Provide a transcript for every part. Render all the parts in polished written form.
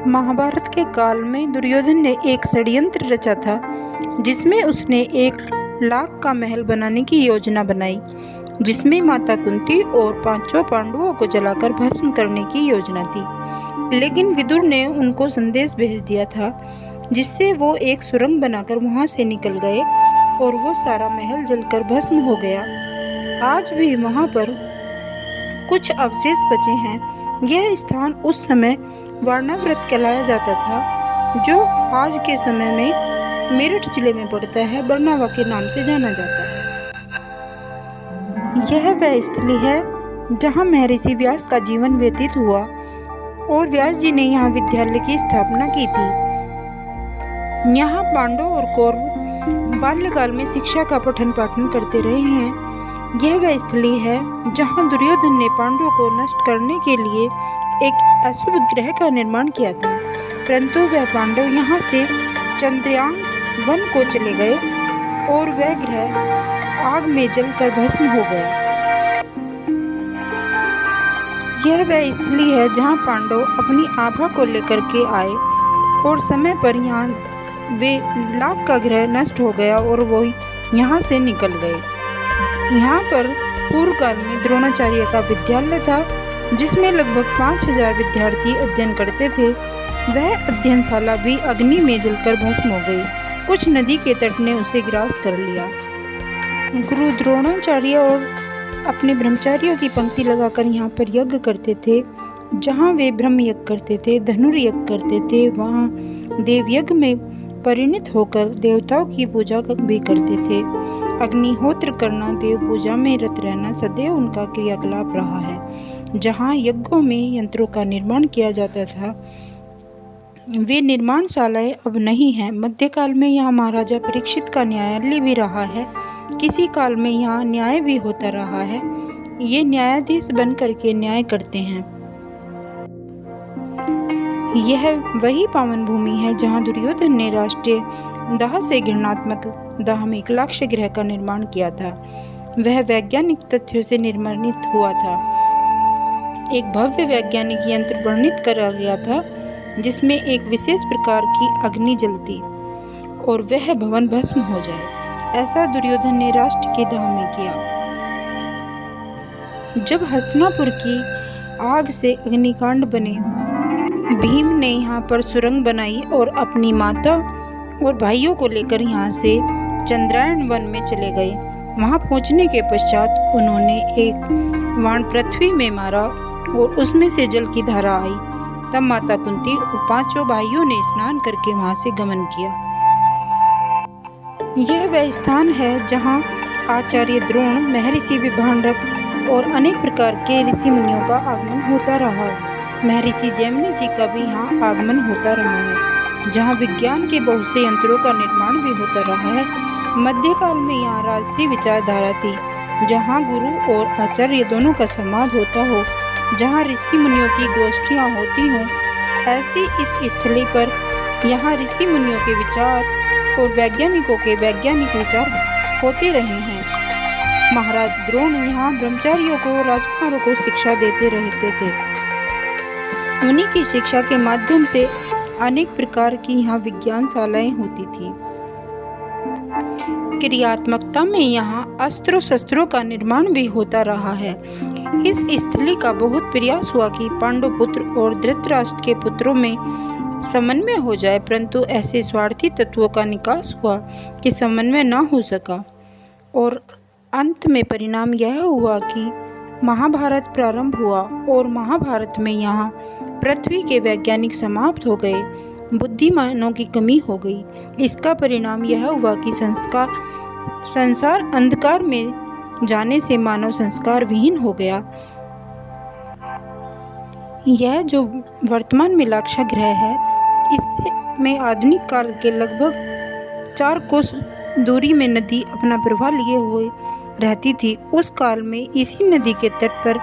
महाभारत के काल में दुर्योधन ने एक षड्यंत्र रचा था जिसमें उसने 1,00,000 का महल बनाने की योजना बनाई, जिसमें माता कुंती और 5 पांडवों को जलाकर भस्म करने की योजना थी। लेकिन विदुर ने उनको संदेश भेज दिया था, जिससे वो एक सुरंग बनाकर वहां से निकल गए और वो सारा महल जलकर भस्म हो गया। आज भी वहां पर कुछ अवशेष बचे हैं। यह स्थान उस समय वारणावृत कहलाया जाता था, जो आज के समय में मेरठ जिले में पड़ता है, बरनावा के नाम से जाना जाता है। यह वह स्थली है जहाँ महर्षि व्यास का जीवन व्यतीत हुआ और व्यास जी ने यहाँ विद्यालय की स्थापना की थी। यहाँ पांडव और कौरव बाल्यकाल में शिक्षा का पठन पाठन करते रहे हैं। यह वह स्थली है जहाँ दुर्योधन ने पांडवों को नष्ट करने के लिए एक अशुभ ग्रह का निर्माण किया था, परंतु वह पांडव यहाँ से चंद्रयांग वन को चले गए और वह ग्रह आग में जलकर भस्म हो गया। यह वह स्थली है जहाँ पांडव अपनी आभा को लेकर के आए और समय पर यहाँ वे 1,00,000 का ग्रह नष्ट हो गया और वो यहाँ से निकल गए। यहाँ पर पूर्व काल में द्रोणाचार्य का विद्यालय था, जिसमें लगभग 5,000 विद्यार्थी अध्ययन करते थे। वह अध्ययनशाला भी अग्नि में जलकर भस्म हो गई। कुछ नदी के तट ने उसे ग्रास कर लिया। गुरु द्रोणाचार्य और अपने ब्रह्मचारियों की पंक्ति लगाकर यहाँ पर यज्ञ करते थे। जहाँ वे ब्रह्म यज्ञ करते थे, धनुर्यज्ञ करते थे, वहाँ देव यज्ञ में परिणत होकर देवताओं की पूजा भी करते थे। अग्निहोत्र करना, देव पूजा में रत रहना सदैव उनका क्रियाकलाप रहा है। जहाँ यज्ञों में यंत्रों का निर्माण किया जाता था, वे निर्माणशालाएं अब नहीं हैं। मध्यकाल में यहाँ महाराजा परीक्षित का न्यायालय भी रहा है। किसी काल में यहाँ न्याय भी होता रहा है। ये न्यायाधीश बन करके न्याय करते हैं। यह वही पावन भूमि है जहाँ दुर्योधन ने राष्ट्रीय दाह से घृणात्मक दाह में 1,00,000 ग्रह का निर्माण किया था। वह वैज्ञानिक तथ्यों से निर्मित हुआ था। एक भव्य वैज्ञानिक यंत्र वर्णित करा गया था, जिसमें एक विशेष प्रकार की अग्नि जलती और वह भवन भस्म हो जाए। ऐसा दुर्योधन ने राष्ट्र के दाह में किया। जब हस्तिनापुर की आग से अग्निकांड बने, भीम ने यहाँ पर सुरंग बनाई और अपनी माता और भाइयों को लेकर यहाँ से चंद्रायण वन में चले गए। वहाँ पहुँचने के पश्चात उन्होंने एक बाण पृथ्वी में मारा और उसमें से जल की धारा आई। तब माता कुंती और 5 भाइयों ने स्नान करके वहाँ से गमन किया। यह वह स्थान है जहाँ आचार्य द्रोण, महर्षि विभांडक और अनेक प्रकार के ऋषि मुनियों का आगमन होता रहा है। महर्षि जैमिनी जी का भी यहाँ आगमन होता रहा है, जहाँ विज्ञान के बहुत से यंत्रों का निर्माण भी होता रहा है। मध्यकाल में यहाँ राजसी विचारधारा थी, जहाँ गुरु और आचार्य दोनों का संवाद होता हो, जहाँ ऋषि मुनियों की गोष्ठियाँ होती हों। ऐसी इस स्थली पर यहाँ ऋषि मुनियों के विचार और वैज्ञानिकों के वैज्ञानिक विचार होते रहे हैं। महाराज द्रोण यहाँ ब्रह्मचारियों को, राजकुमारों को शिक्षा देते रहते थे। उन्हीं की शिक्षा के माध्यम से अनेक प्रकार की यहाँ विज्ञानशालाएं होती थी। क्रियात्मकता में यहाँ अस्त्रों शस्त्रों का निर्माण भी होता रहा है। इस स्थली का बहुत प्रयास हुआ कि पांडु पुत्र और धृतराष्ट्र के पुत्रों में समन्वय हो जाए, परंतु ऐसे स्वार्थी तत्वों का निकास हुआ कि समन्वय न हो सका और अंत में परिणाम यह हुआ कि महाभारत प्रारंभ हुआ और महाभारत में यहाँ पृथ्वी के वैज्ञानिक समाप्त हो गए, बुद्धिमानों की कमी हो गई। इसका परिणाम यह हुआ कि संसार अंधकार में जाने से मानव संस्कार विहीन हो गया। यह जो वर्तमान में लाक्षा ग्रह है, इससे में आधुनिक काल के लगभग 4 कोस दूरी में नदी अपना प्रवाह लिए हुए रहती थी। उस काल में इसी नदी के तट पर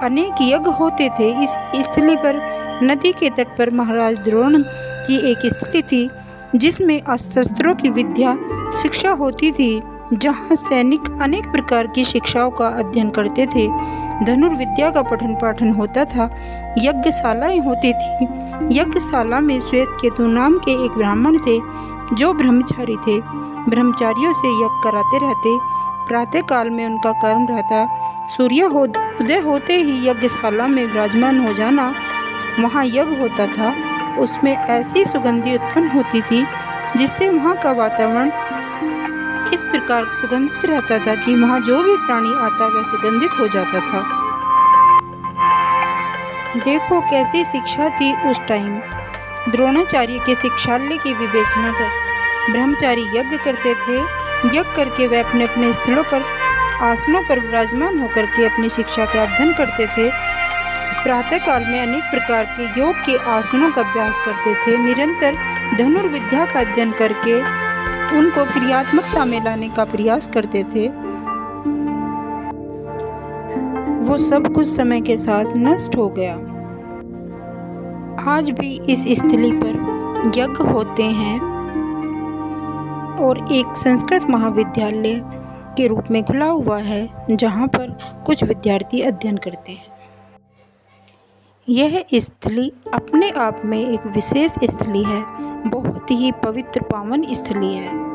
अनेक यज्ञ होते थे। इस स्थली पर नदी के तट पर महाराज द्रोण की एक स्थली थी, जिसमें शस्त्रों की विद्या शिक्षा होती थी, जहाँ सैनिक अनेक प्रकार की शिक्षाओं का अध्ययन करते थे। धनुर्विद्या का पठन पाठन होता था। यज्ञशालाएं होती थी। यज्ञशाला में श्वेत केतु नाम के एक ब्राह्मण थे जो ब्रह्मचारी थे। ब्रह्मचारियों से यज्ञ कराते रहते। प्रातः काल में उनका कर्म रहता सूर्य उदय होते ही यज्ञशाला में विराजमान हो जाना। वहाँ यज्ञ होता था, उसमें ऐसी सुगंधि उत्पन्न होती थी जिससे वहाँ का वातावरण इस प्रकार सुगंधित रहता था कि वहाँ जो भी प्राणी आता वह सुगंधित हो जाता था। देखो कैसी शिक्षा थी उस टाइम। द्रोणाचार्य के शिक्षालय की विवेचना कर ब्रह्मचारी यज्ञ करते थे। यज्ञ करके वे अपने अपने स्थलों पर आसनों पर विराजमान होकर के अपनी शिक्षा का अध्ययन करते थे। प्रातःकाल में अनेक प्रकार के योग के आसनों का अभ्यास करते थे। निरंतर धनुर्विद्या का अध्ययन करके उनको क्रियात्मकता में लाने का प्रयास करते थे। वो सब कुछ समय के साथ नष्ट हो गया। आज भी इस स्थली पर यज्ञ होते हैं और एक संस्कृत महाविद्यालय के रूप में खुला हुआ है जहाँ पर कुछ विद्यार्थी अध्ययन करते हैं। यह स्थली अपने आप में एक विशेष स्थली है, बहुत ही पवित्र पावन स्थली है।